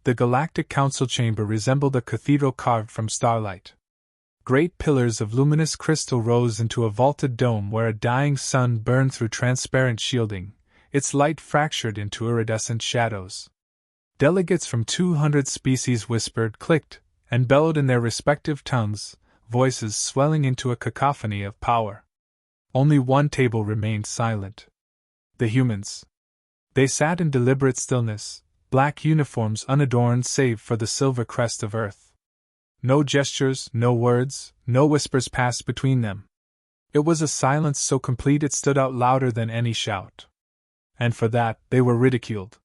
The Galactic Council chamber resembled a cathedral carved from starlight. Great pillars of luminous crystal rose into a vaulted dome where a dying sun burned through transparent shielding, its light fractured into iridescent shadows. Delegates from 200 species whispered, clicked, and bellowed in their respective tongues, voices swelling into a cacophony of power. Only one table remained silent. The humans. They sat in deliberate stillness, black uniforms unadorned save for the silver crest of Earth. No gestures, no words, no whispers passed between them. It was a silence so complete it stood out louder than any shout. And for that, they were ridiculed.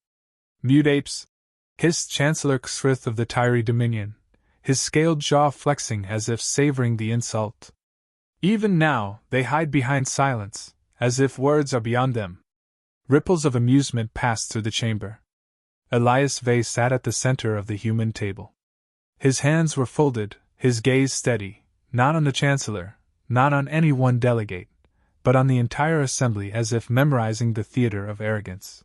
Mute apes, hissed Chancellor Xrith of the Tyri Dominion, his scaled jaw flexing as if savoring the insult. Even now, they hide behind silence, as if words are beyond them. Ripples of amusement passed through the chamber. Elias Vey sat at the center of the human table. His hands were folded, his gaze steady, not on the Chancellor, not on any one delegate, but on the entire assembly as if memorizing the theater of arrogance.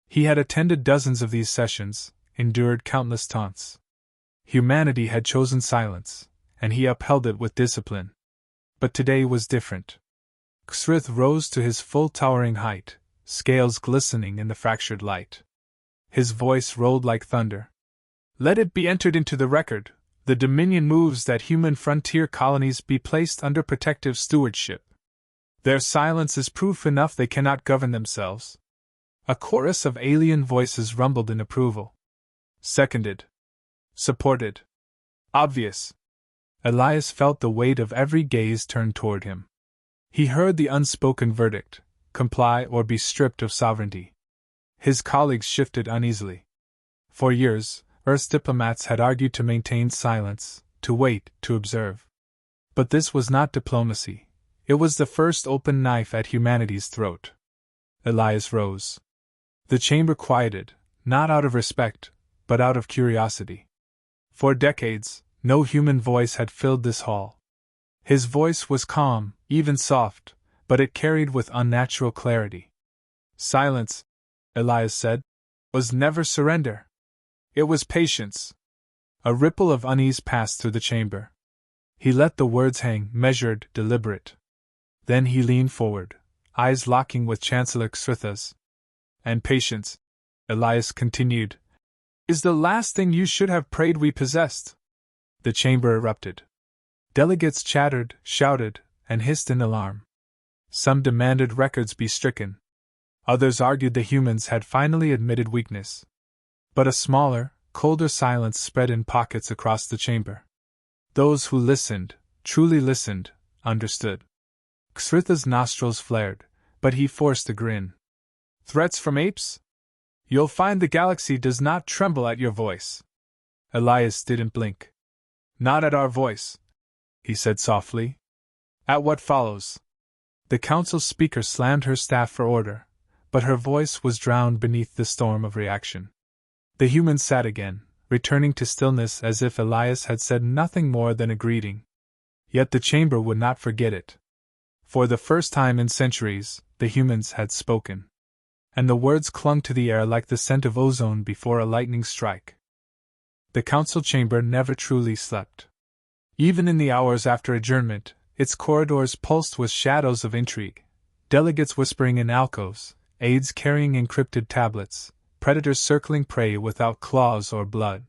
He had attended dozens of these sessions, endured countless taunts. Humanity had chosen silence, and he upheld it with discipline. But today was different. Xrith rose to his full towering height, scales glistening in the fractured light. His voice rolled like thunder. Let it be entered into the record, the Dominion moves that human frontier colonies be placed under protective stewardship. Their silence is proof enough they cannot govern themselves. A chorus of alien voices rumbled in approval. Seconded. Supported. Obvious. Elias felt the weight of every gaze turned toward him. He heard the unspoken verdict, comply or be stripped of sovereignty. His colleagues shifted uneasily. For years, Earth's diplomats had argued to maintain silence, to wait, to observe. But this was not diplomacy. It was the first open knife at humanity's throat. Elias rose. The chamber quieted, not out of respect, but out of curiosity. For decades, no human voice had filled this hall. His voice was calm, even soft, but it carried with unnatural clarity. Silence, Elias said, was never surrender. It was patience. A ripple of unease passed through the chamber. He let the words hang, measured, deliberate. Then he leaned forward, eyes locking with Chancellor Xrith's. And patience, Elias continued, is the last thing you should have prayed we possessed. The chamber erupted. Delegates chattered, shouted, and hissed in alarm. Some demanded records be stricken. Others argued the humans had finally admitted weakness. But a smaller, colder silence spread in pockets across the chamber. Those who listened, truly listened, understood. Xrith's nostrils flared, but he forced a grin. Threats from apes? You'll find the galaxy does not tremble at your voice. Elias didn't blink. Not at our voice, he said softly. At what follows. The council speaker slammed her staff for order, but her voice was drowned beneath the storm of reaction. The humans sat again, returning to stillness as if Elias had said nothing more than a greeting. Yet the chamber would not forget it. For the first time in centuries, the humans had spoken. And the words clung to the air like the scent of ozone before a lightning strike. The council chamber never truly slept. Even in the hours after adjournment, its corridors pulsed with shadows of intrigue, delegates whispering in alcoves, aides carrying encrypted tablets, predators circling prey without claws or blood.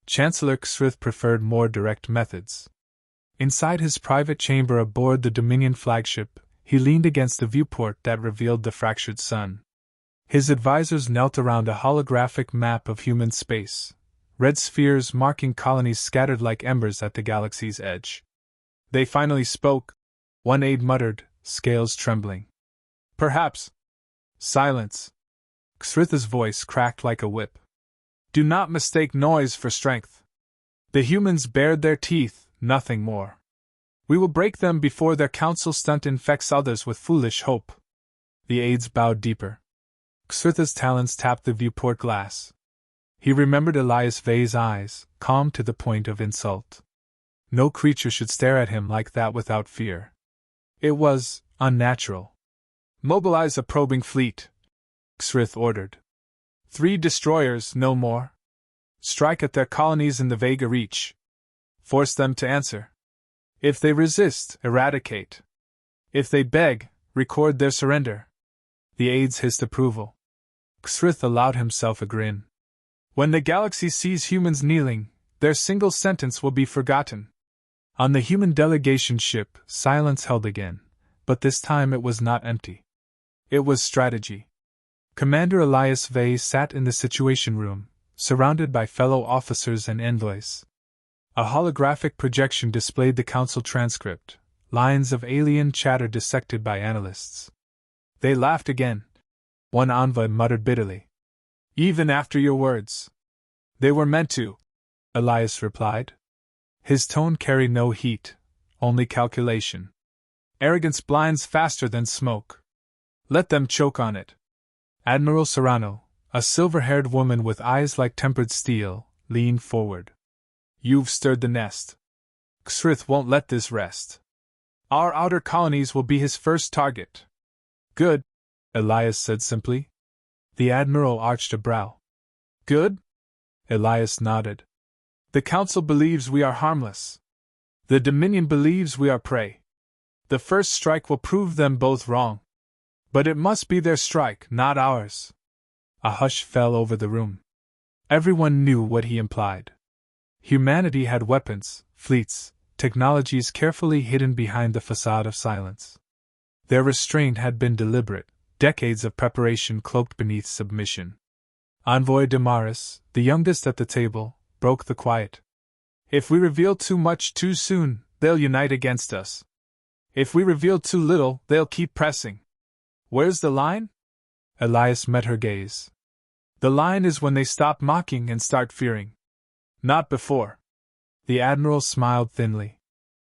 Chancellor Xrith preferred more direct methods. Inside his private chamber aboard the Dominion flagship, he leaned against the viewport that revealed the fractured sun. His advisors knelt around a holographic map of human space, red spheres marking colonies scattered like embers at the galaxy's edge. They finally spoke. One aide muttered, scales trembling. Perhaps. Silence. Xrith's voice cracked like a whip. Do not mistake noise for strength. The humans bared their teeth, nothing more. We will break them before their council stunt infects others with foolish hope. The aides bowed deeper. Xrith's talons tapped the viewport glass. He remembered Elias Vey's eyes, calm to the point of insult. No creature should stare at him like that without fear. It was unnatural. Mobilize a probing fleet, Xrith ordered. 3 destroyers, no more. Strike at their colonies in the Vega Reach. Force them to answer. If they resist, eradicate. If they beg, record their surrender. The aides hissed approval. Xrith allowed himself a grin. When the galaxy sees humans kneeling, their single sentence will be forgotten. On the human delegation ship, silence held again, but this time it was not empty. It was strategy. Commander Elias Vey sat in the Situation Room, surrounded by fellow officers and envoys. A holographic projection displayed the council transcript, lines of alien chatter dissected by analysts. They laughed again. One envoy muttered bitterly. Even after your words. They were meant to, Elias replied. His tone carried no heat, only calculation. Arrogance blinds faster than smoke. Let them choke on it. Admiral Serrano, a silver-haired woman with eyes like tempered steel, leaned forward. You've stirred the nest. Xrith won't let this rest. Our outer colonies will be his first target. Good, Elias said simply. The Admiral arched a brow. Good? Elias nodded. The Council believes we are harmless. The Dominion believes we are prey. The first strike will prove them both wrong. But it must be their strike, not ours. A hush fell over the room. Everyone knew what he implied. Humanity had weapons, fleets, technologies carefully hidden behind the facade of silence. Their restraint had been deliberate, decades of preparation cloaked beneath submission. Envoy Damaris, the youngest at the table, broke the quiet. If we reveal too much too soon, they'll unite against us. If we reveal too little, they'll keep pressing. Where's the line? Elias met her gaze. The line is when they stop mocking and start fearing. Not before. The Admiral smiled thinly.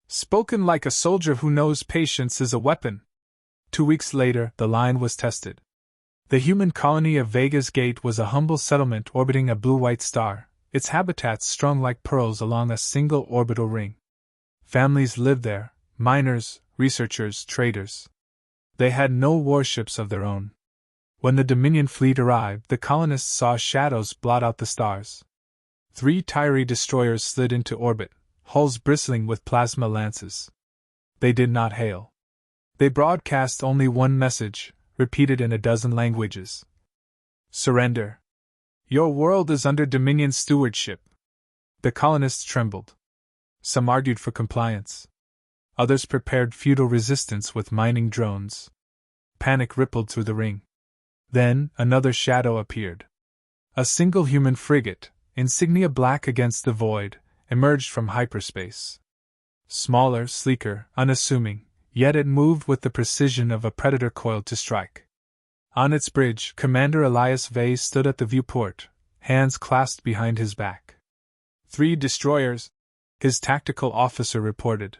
Spoken like a soldier who knows patience is a weapon. 2 weeks later, the line was tested. The human colony of Vega's Gate was a humble settlement orbiting a blue-white star, its habitats strung like pearls along a single orbital ring. Families lived there, miners, researchers, traders. They had no warships of their own. When the Dominion fleet arrived, the colonists saw shadows blot out the stars. 3 Tyree destroyers slid into orbit, hulls bristling with plasma lances. They did not hail. They broadcast only one message, repeated in a dozen languages. Surrender. Your world is under Dominion stewardship. The colonists trembled. Some argued for compliance. Others prepared futile resistance with mining drones. Panic rippled through the ring. Then, another shadow appeared. A single human frigate, insignia black against the void, emerged from hyperspace. Smaller, sleeker, unassuming, yet it moved with the precision of a predator coiled to strike. On its bridge, Commander Elias Vey stood at the viewport, hands clasped behind his back. 3 destroyers, his tactical officer reported.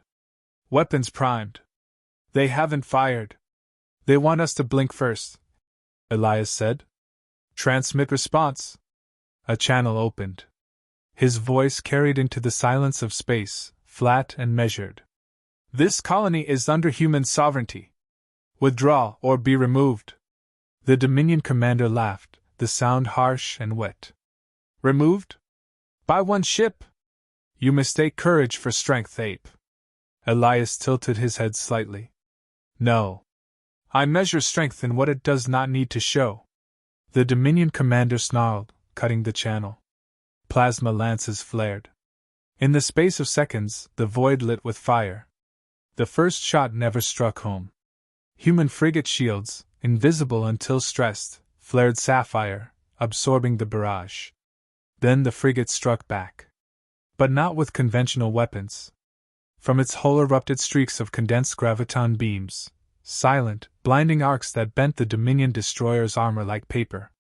Weapons primed. They haven't fired. They want us to blink first, Elias said. Transmit response. A channel opened. His voice carried into the silence of space, flat and measured. This colony is under human sovereignty. Withdraw or be removed. The Dominion commander laughed, the sound harsh and wet. Removed? By 1 ship? You mistake courage for strength, ape. Elias tilted his head slightly. No. I measure strength in what it does not need to show. The Dominion commander snarled, cutting the channel. Plasma lances flared. In the space of seconds, the void lit with fire. The first shot never struck home. Human frigate shields, invisible until stressed, flared sapphire, absorbing the barrage. Then the frigate struck back. But not with conventional weapons. From its hull erupted streaks of condensed graviton beams, silent, blinding arcs that bent the Dominion destroyer's armor like paper.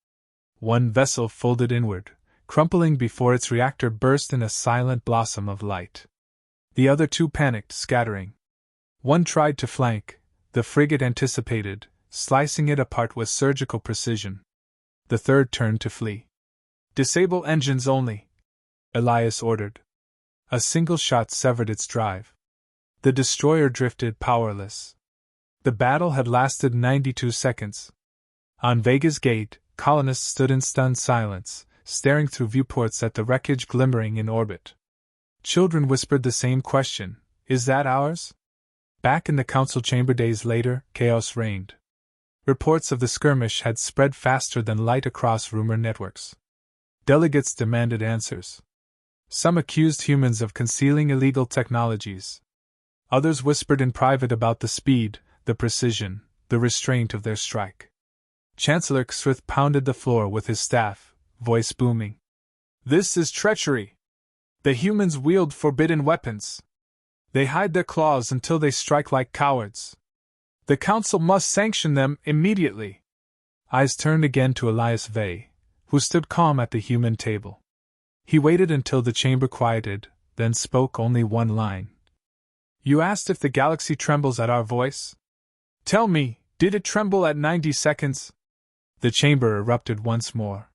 One vessel folded inward, crumpling before its reactor burst in a silent blossom of light. The other 2 panicked, scattering. One tried to flank, the frigate anticipated, slicing it apart with surgical precision. The third turned to flee. Disable engines only, Elias ordered. A single shot severed its drive. The destroyer drifted powerless. The battle had lasted 92 seconds. On Vega's Gate, colonists stood in stunned silence, staring through viewports at the wreckage glimmering in orbit. Children whispered the same question, "Is that ours?" Back in the council chamber days later, chaos reigned. Reports of the skirmish had spread faster than light across rumor networks. Delegates demanded answers. Some accused humans of concealing illegal technologies. Others whispered in private about the speed, the precision, the restraint of their strike. Chancellor Xrith pounded the floor with his staff, voice booming. "This is treachery! The humans wield forbidden weapons. They hide their claws until they strike like cowards. The Council must sanction them immediately." Eyes turned again to Elias Vey, who stood calm at the human table. He waited until the chamber quieted, then spoke only one line. "You asked if the galaxy trembles at our voice? Tell me, did it tremble at 90 seconds? The chamber erupted once more.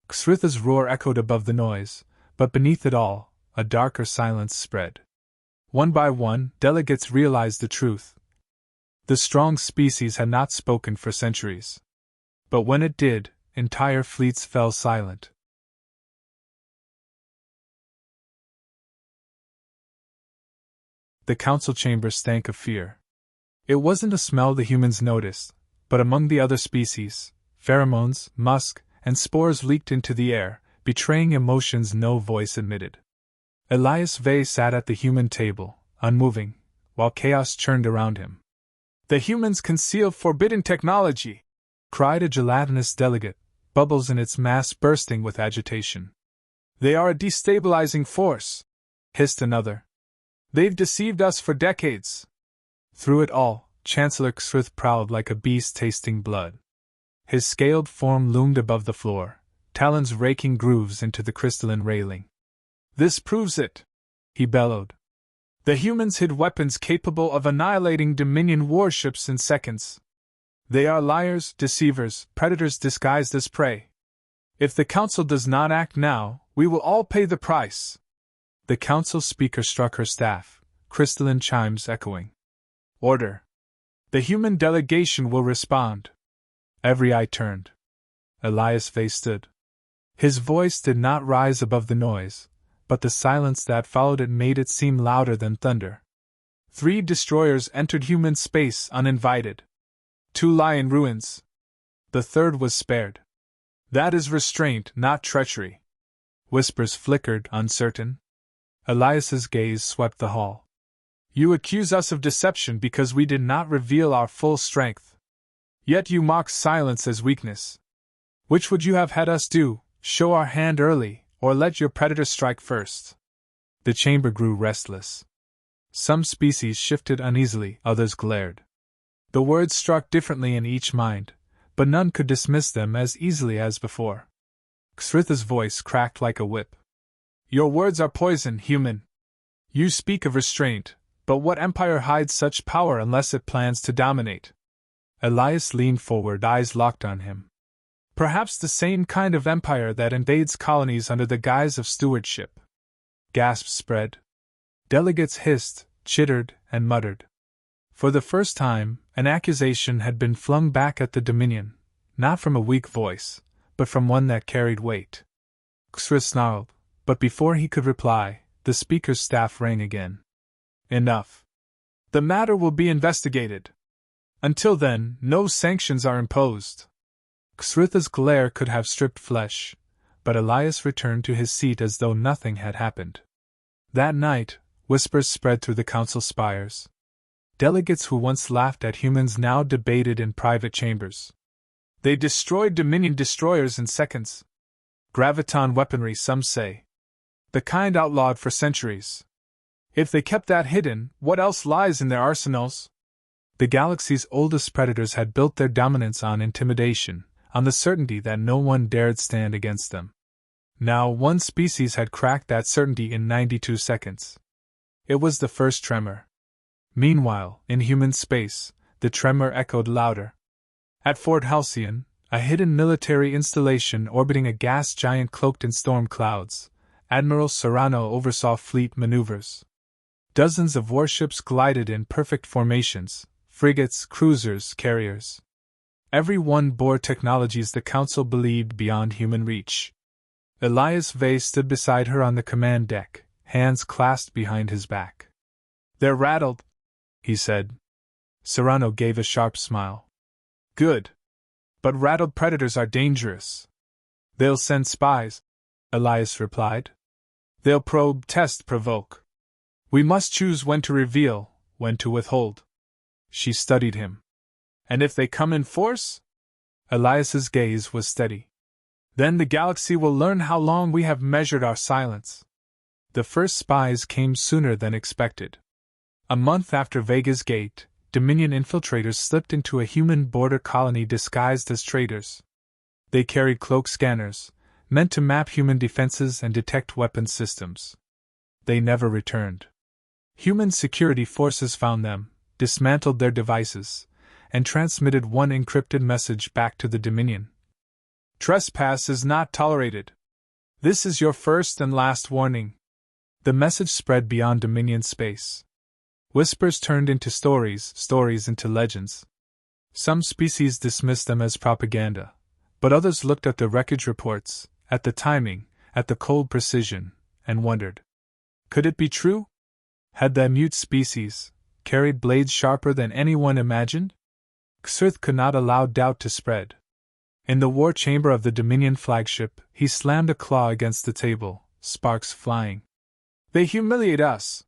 Xrith's roar echoed above the noise, but beneath it all, a darker silence spread. One by one, delegates realized the truth. The strong species had not spoken for centuries. But when it did, entire fleets fell silent. The council chamber stank of fear. It wasn't a smell the humans noticed, but among the other species, pheromones, musk, and spores leaked into the air, betraying emotions no voice admitted. Elias Vey sat at the human table, unmoving, while chaos churned around him. "The humans conceal forbidden technology!" cried a gelatinous delegate, bubbles in its mass bursting with agitation. "They are a destabilizing force," hissed another. "They've deceived us for decades." Through it all, Chancellor Xrith prowled like a beast tasting blood. His scaled form loomed above the floor, talons raking grooves into the crystalline railing. "This proves it," he bellowed. "The humans hid weapons capable of annihilating Dominion warships in seconds. They are liars, deceivers, predators disguised as prey. If the Council does not act now, we will all pay the price." The Council speaker struck her staff, crystalline chimes echoing. "Order! The human delegation will respond." Every eye turned. Elias Vey stood. His voice did not rise above the noise, but the silence that followed it made it seem louder than thunder. 3 destroyers entered human space uninvited. 2 lie in ruins. The 3rd was spared. That is restraint, not treachery. Whispers flickered, uncertain. Elias's gaze swept the hall. "You accuse us of deception because we did not reveal our full strength. Yet you mock silence as weakness. Which would you have had us do, show our hand early, or let your predator strike first?" The chamber grew restless. Some species shifted uneasily, others glared. The words struck differently in each mind, but none could dismiss them as easily as before. Xrith's voice cracked like a whip. "Your words are poison, human. You speak of restraint, but what empire hides such power unless it plans to dominate?" Elias leaned forward, eyes locked on him. "Perhaps the same kind of empire that invades colonies under the guise of stewardship." Gasps spread. Delegates hissed, chittered, and muttered. For the first time, an accusation had been flung back at the Dominion, not from a weak voice, but from one that carried weight. Xrith snarled, but before he could reply, the speaker's staff rang again. "Enough. The matter will be investigated. Until then, no sanctions are imposed." Xrith's glare could have stripped flesh, but Elias returned to his seat as though nothing had happened. That night, whispers spread through the council spires. Delegates who once laughed at humans now debated in private chambers. "They destroyed Dominion destroyers in seconds. Graviton weaponry, some say. The kind outlawed for centuries. If they kept that hidden, what else lies in their arsenals?" The galaxy's oldest predators had built their dominance on intimidation, on the certainty that no one dared stand against them. Now one species had cracked that certainty in 92 seconds. It was the first tremor. Meanwhile, in human space, the tremor echoed louder. At Fort Halcyon, a hidden military installation orbiting a gas giant cloaked in storm clouds, Admiral Serrano oversaw fleet maneuvers. Dozens of warships glided in perfect formations, frigates, cruisers, carriers. Every one bore technologies the Council believed beyond human reach. Elias Vey stood beside her on the command deck, hands clasped behind his back. "They're rattled," he said. Serrano gave a sharp smile. "Good. But rattled predators are dangerous." "They'll send spies," Elias replied. "They'll probe, test, provoke. We must choose when to reveal, when to withhold." She studied him. "And if they come in force?" Elias's gaze was steady. "Then the galaxy will learn how long we have measured our silence." The first spies came sooner than expected. A month after Vega's Gate, Dominion infiltrators slipped into a human border colony disguised as traders. They carried cloak scanners, meant to map human defenses and detect weapons systems. They never returned. Human security forces found them, dismantled their devices, and transmitted one encrypted message back to the Dominion. "Trespass is not tolerated. This is your first and last warning." The message spread beyond Dominion space. Whispers turned into stories, stories into legends. Some species dismissed them as propaganda, but others looked at the wreckage reports, at the timing, at the cold precision, and wondered. Could it be true? Had the mute species carried blades sharper than anyone imagined? Xrith could not allow doubt to spread. In the war chamber of the Dominion flagship, he slammed a claw against the table, sparks flying. "They humiliate us.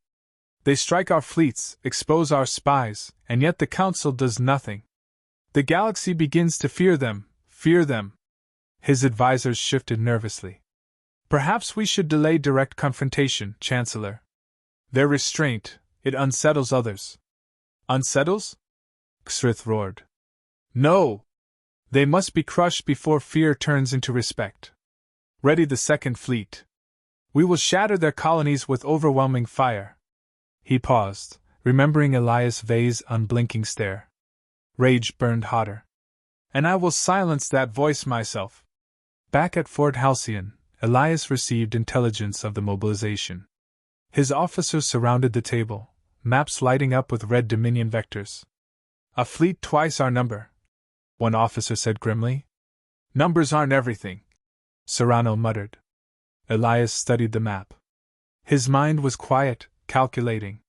They strike our fleets, expose our spies, and yet the Council does nothing. The galaxy begins to fear them, fear them." His advisors shifted nervously. "Perhaps we should delay direct confrontation, Chancellor. Their restraint, it unsettles others." "Unsettles?" Xrith roared. "No! They must be crushed before fear turns into respect. Ready the Second Fleet. We will shatter their colonies with overwhelming fire." He paused, remembering Elias Vey's unblinking stare. Rage burned hotter. "And I will silence that voice myself." Back at Fort Halcyon, Elias received intelligence of the mobilization. His officers surrounded the table, maps lighting up with red Dominion vectors. "A fleet twice our number," one officer said grimly. "Numbers aren't everything," Serrano muttered. Elias studied the map. His mind was quiet, calculating.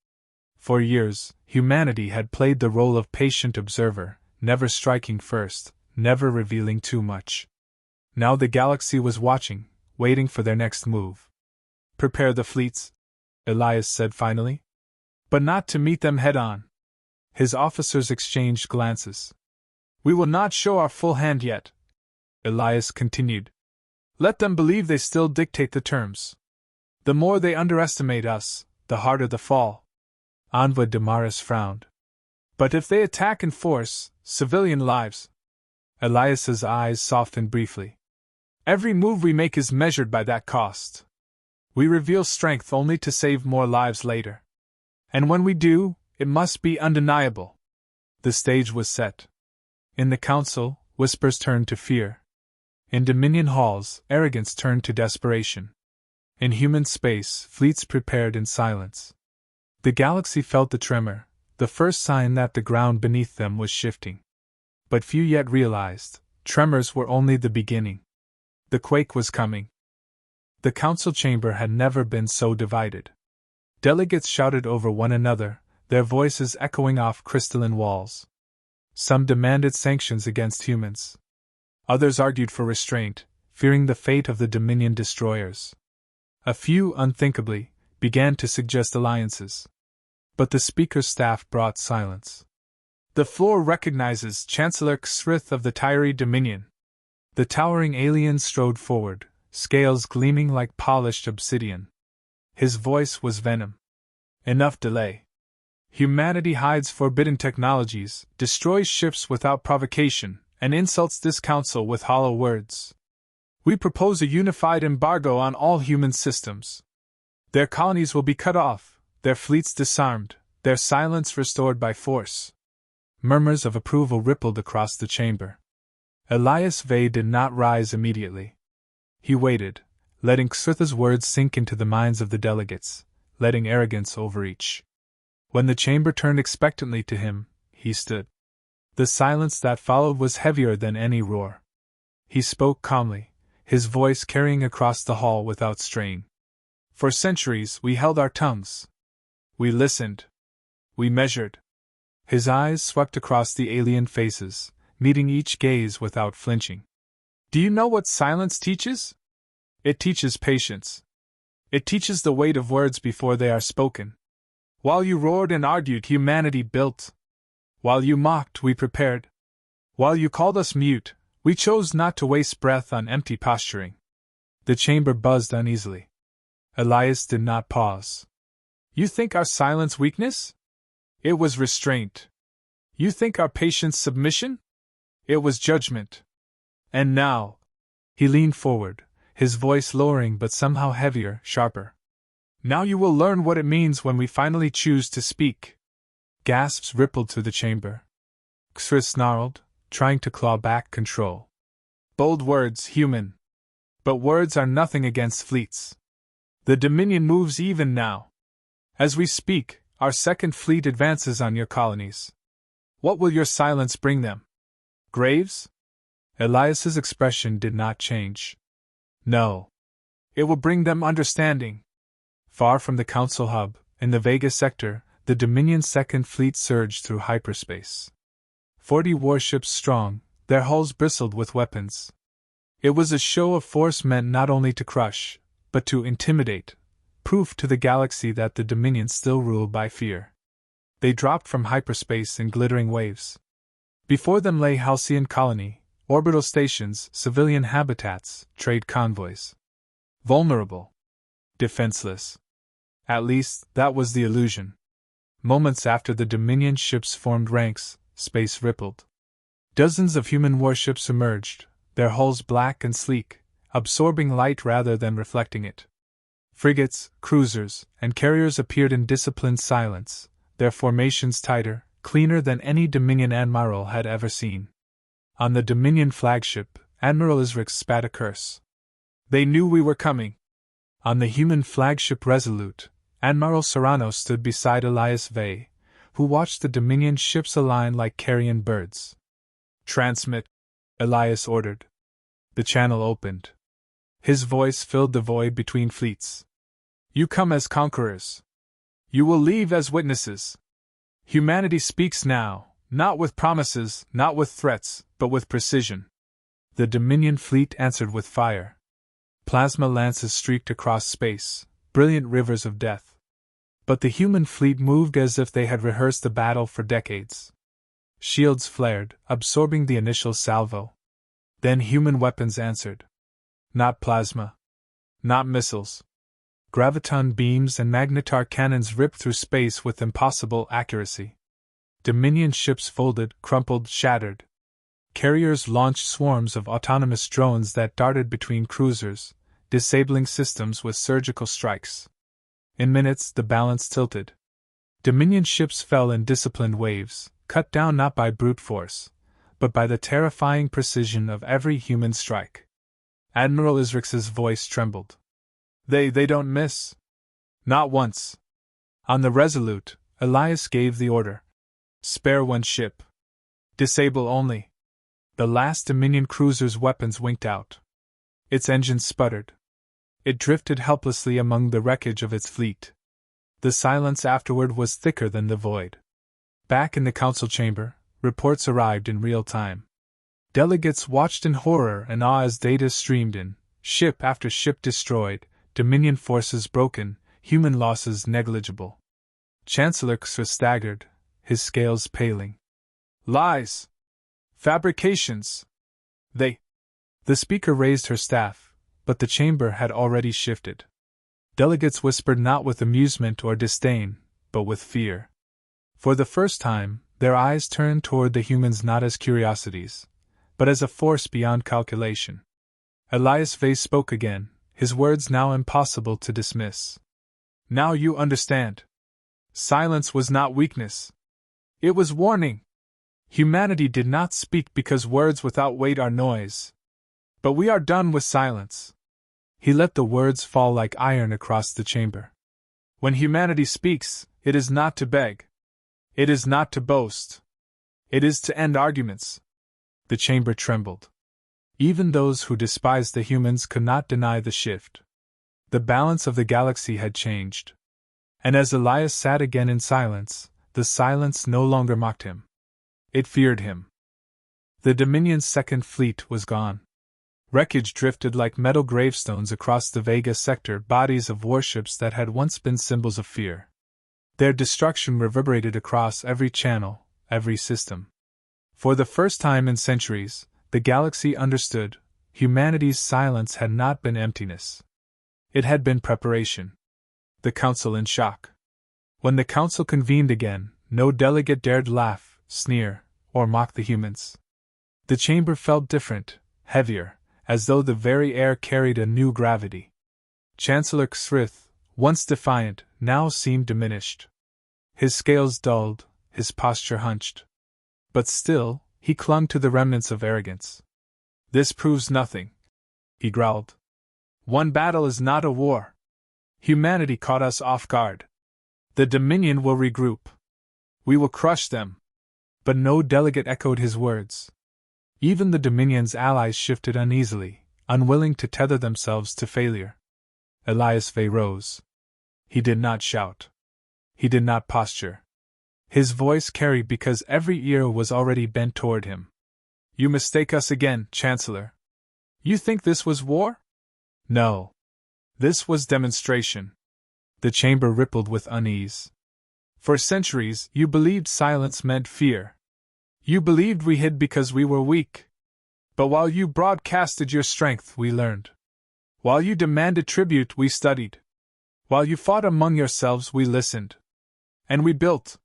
For years, humanity had played the role of patient observer, never striking first, never revealing too much. Now the galaxy was watching, waiting for their next move. "Prepare the fleets," Elias said finally. "But not to meet them head-on." His officers exchanged glances. "We will not show our full hand yet," Elias continued. "Let them believe they still dictate the terms. The more they underestimate us, the harder the fall." Anva Damaris frowned. "But if they attack in force, civilian lives—" Elias's eyes softened briefly. "Every move we make is measured by that cost. We reveal strength only to save more lives later. And when we do, it must be undeniable." The stage was set. In the Council, whispers turned to fear. In Dominion halls, arrogance turned to desperation. In human space, fleets prepared in silence. The galaxy felt the tremor, the first sign that the ground beneath them was shifting. But few yet realized, tremors were only the beginning. The quake was coming. The council chamber had never been so divided. Delegates shouted over one another, their voices echoing off crystalline walls. Some demanded sanctions against humans. Others argued for restraint, fearing the fate of the Dominion destroyers. A few, unthinkably, began to suggest alliances. But the speaker's staff brought silence. "The floor recognizes Chancellor Xrith of the Tyri Dominion." The towering alien strode forward, scales gleaming like polished obsidian. His voice was venom. "Enough delay. Humanity hides forbidden technologies, destroys ships without provocation, and insults this council with hollow words. We propose a unified embargo on all human systems. Their colonies will be cut off, their fleets disarmed, their silence restored by force." Murmurs of approval rippled across the chamber. Elias Vey did not rise immediately. He waited, letting Xrith's words sink into the minds of the delegates, letting arrogance overreach. When the chamber turned expectantly to him, he stood. The silence that followed was heavier than any roar. He spoke calmly, his voice carrying across the hall without strain. For centuries we held our tongues. We listened. We measured. His eyes swept across the alien faces, meeting each gaze without flinching. Do you know what silence teaches? It teaches patience. It teaches the weight of words before they are spoken. While you roared and argued, humanity built. While you mocked, we prepared. While you called us mute, we chose not to waste breath on empty posturing. The chamber buzzed uneasily. Elias did not pause. You think our silence weakness? It was restraint. You think our patience submission? It was judgment. And now, he leaned forward, his voice lowering but somehow heavier, sharper. Now you will learn what it means when we finally choose to speak. Gasps rippled through the chamber. Xris snarled, trying to claw back control. Bold words, human. But words are nothing against fleets. The Dominion moves even now. As we speak, our second fleet advances on your colonies. What will your silence bring them? Graves? Elias's expression did not change. No. It will bring them understanding. Far from the Council hub, in the Vega sector, the Dominion's second fleet surged through hyperspace. 40 warships strong, their hulls bristled with weapons. It was a show of force meant not only to crush, but to intimidate, proof to the galaxy that the Dominion still ruled by fear. They dropped from hyperspace in glittering waves. Before them lay Halcyon colony, orbital stations, civilian habitats, trade convoys. Vulnerable. Defenseless. At least, that was the illusion. Moments after the Dominion ships formed ranks, space rippled. Dozens of human warships emerged, their hulls black and sleek, absorbing light rather than reflecting it. Frigates, cruisers, and carriers appeared in disciplined silence, their formations tighter, cleaner than any Dominion admiral had ever seen. On the Dominion flagship, Admiral Isrix spat a curse. They knew we were coming. On the human flagship Resolute, Admiral Serrano stood beside Elias Vey, who watched the Dominion ships align like carrion birds. Transmit, Elias ordered. The channel opened. His voice filled the void between fleets. You come as conquerors. You will leave as witnesses. Humanity speaks now, not with promises, not with threats, but with precision. The Dominion fleet answered with fire. Plasma lances streaked across space, brilliant rivers of death. But the human fleet moved as if they had rehearsed the battle for decades. Shields flared, absorbing the initial salvo. Then human weapons answered. Not plasma. Not missiles. Graviton beams and magnetar cannons ripped through space with impossible accuracy. Dominion ships folded, crumpled, shattered. Carriers launched swarms of autonomous drones that darted between cruisers, disabling systems with surgical strikes. In minutes, the balance tilted. Dominion ships fell in disciplined waves, cut down not by brute force, but by the terrifying precision of every human strike. Admiral Isrix's voice trembled. They don't miss. Not once. On the Resolute, Elias gave the order. Spare one ship. Disable only. The last Dominion cruiser's weapons winked out. Its engines sputtered. It drifted helplessly among the wreckage of its fleet. The silence afterward was thicker than the void. Back in the council chamber, reports arrived in real time. Delegates watched in horror and awe as data streamed in, ship after ship destroyed, Dominion forces broken, human losses negligible. Chancellor Xris staggered, his scales paling. Lies! Fabrications! The speaker raised her staff, but the chamber had already shifted. Delegates whispered not with amusement or disdain, but with fear. For the first time, their eyes turned toward the humans not as curiosities, but as a force beyond calculation. Elias Vey spoke again, his words now impossible to dismiss. Now you understand. Silence was not weakness. It was warning. Humanity did not speak because words without weight are noise. But we are done with silence. He let the words fall like iron across the chamber. When humanity speaks, it is not to beg. It is not to boast. It is to end arguments. The chamber trembled. Even those who despised the humans could not deny the shift. The balance of the galaxy had changed. And as Elias sat again in silence, the silence no longer mocked him. It feared him. The Dominion's second fleet was gone. Wreckage drifted like metal gravestones across the Vega sector, bodies of warships that had once been symbols of fear. Their destruction reverberated across every channel, every system. For the first time in centuries, the galaxy understood, humanity's silence had not been emptiness. It had been preparation. The Council in shock. When the Council convened again, no delegate dared laugh, sneer, or mock the humans. The chamber felt different, heavier, as though the very air carried a new gravity. Chancellor Xrith, once defiant, now seemed diminished. His scales dulled, his posture hunched. But still, he clung to the remnants of arrogance. "This proves nothing," he growled. "One battle is not a war. Humanity caught us off guard. The Dominion will regroup. We will crush them." But no delegate echoed his words. Even the Dominion's allies shifted uneasily, unwilling to tether themselves to failure. Elias Vey rose. He did not shout. He did not posture. His voice carried because every ear was already bent toward him. "You mistake us again, Chancellor. You think this was war? No. This was demonstration." The chamber rippled with unease. "For centuries, you believed silence meant fear. You believed we hid because we were weak. But while you broadcasted your strength, we learned. While you demanded tribute, we studied. While you fought among yourselves, we listened. And we built."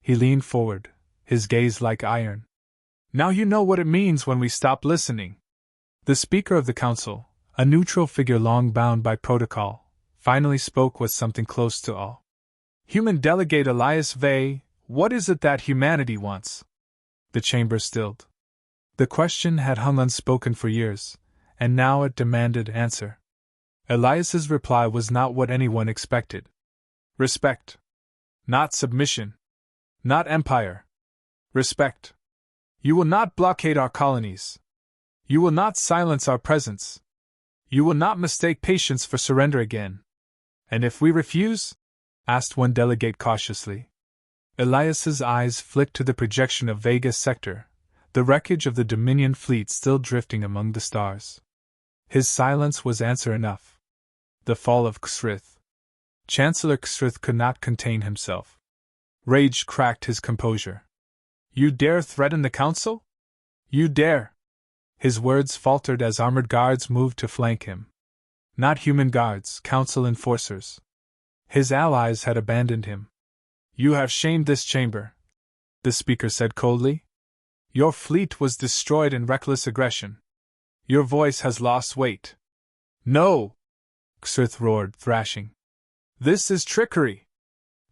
He leaned forward, his gaze like iron. "Now you know what it means when we stop listening." The Speaker of the Council, a neutral figure long bound by protocol, finally spoke with something close to awe. "Human Delegate Elias Vey, what is it that humanity wants?" The chamber stilled. The question had hung unspoken for years, and now it demanded answer. Elias's reply was not what anyone expected. "Respect. Not submission. Not empire. Respect. You will not blockade our colonies. You will not silence our presence. You will not mistake patience for surrender again." "And if we refuse?" asked one delegate cautiously. Elias's eyes flicked to the projection of Vega sector, the wreckage of the Dominion fleet still drifting among the stars. His silence was answer enough. The fall of Xrith. Chancellor Xrith could not contain himself. Rage cracked his composure. "You dare threaten the Council? You dare!" His words faltered as armored guards moved to flank him. Not human guards, Council enforcers. His allies had abandoned him. "You have shamed this chamber," the Speaker said coldly. "Your fleet was destroyed in reckless aggression. Your voice has lost weight." "No!" Xrith roared, thrashing. "This is trickery!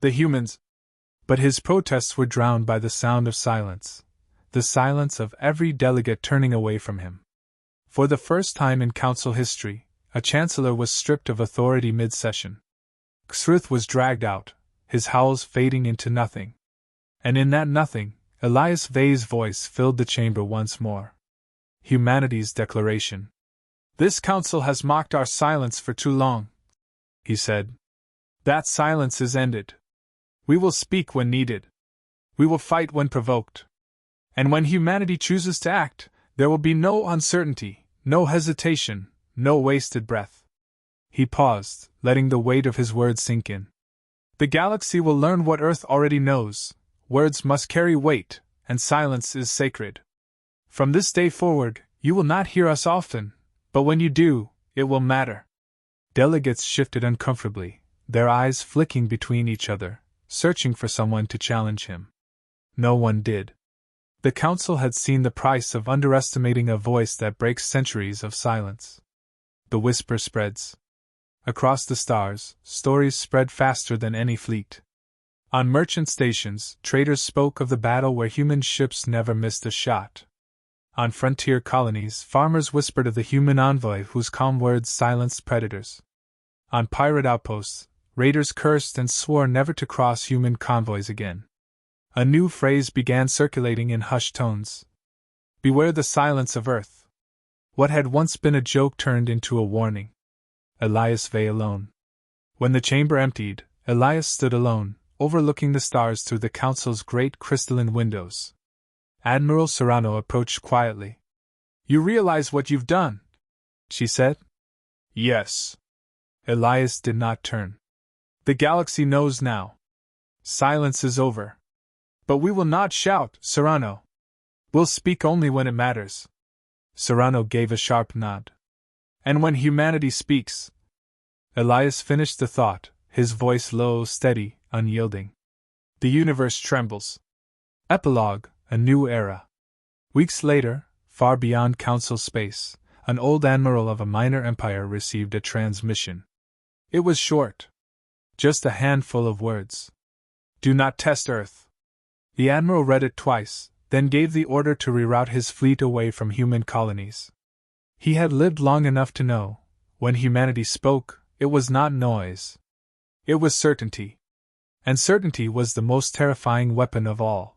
The humans—" But his protests were drowned by the sound of silence, the silence of every delegate turning away from him. For the first time in Council history, a Chancellor was stripped of authority mid-session. Xrith was dragged out, his howls fading into nothing. And in that nothing, Elias Vey's voice filled the chamber once more. Humanity's declaration. "This Council has mocked our silence for too long," he said. "That silence is ended. We will speak when needed. We will fight when provoked. And when humanity chooses to act, there will be no uncertainty, no hesitation, no wasted breath." He paused, letting the weight of his words sink in. "The galaxy will learn what Earth already knows. Words must carry weight, and silence is sacred. From this day forward, you will not hear us often, but when you do, it will matter." Delegates shifted uncomfortably, their eyes flicking between each other, searching for someone to challenge him. No one did. The Council had seen the price of underestimating a voice that breaks centuries of silence. The whisper spreads. Across the stars, stories spread faster than any fleet. On merchant stations, traders spoke of the battle where human ships never missed a shot. On frontier colonies, farmers whispered of the human envoy whose calm words silenced predators. On pirate outposts, raiders cursed and swore never to cross human convoys again. A new phrase began circulating in hushed tones. "Beware the silence of Earth." What had once been a joke turned into a warning. SCI-FI alone. When the chamber emptied, Elias stood alone, overlooking the stars through the council's great crystalline windows. Admiral Serrano approached quietly. "You realize what you've done?" she said. "Yes." Elias did not turn. "The galaxy knows now. Silence is over. But we will not shout, Serrano. We'll speak only when it matters." Serrano gave a sharp nod. "And when humanity speaks." Elias finished the thought, his voice low, steady, unyielding. "The universe trembles." Epilogue: A New Era. Weeks later, far beyond council space, an old admiral of a minor empire received a transmission. It was short. Just a handful of words. "Do not test Earth." The admiral read it twice, then gave the order to reroute his fleet away from human colonies. He had lived long enough to know, when humanity spoke, it was not noise. It was certainty. And certainty was the most terrifying weapon of all.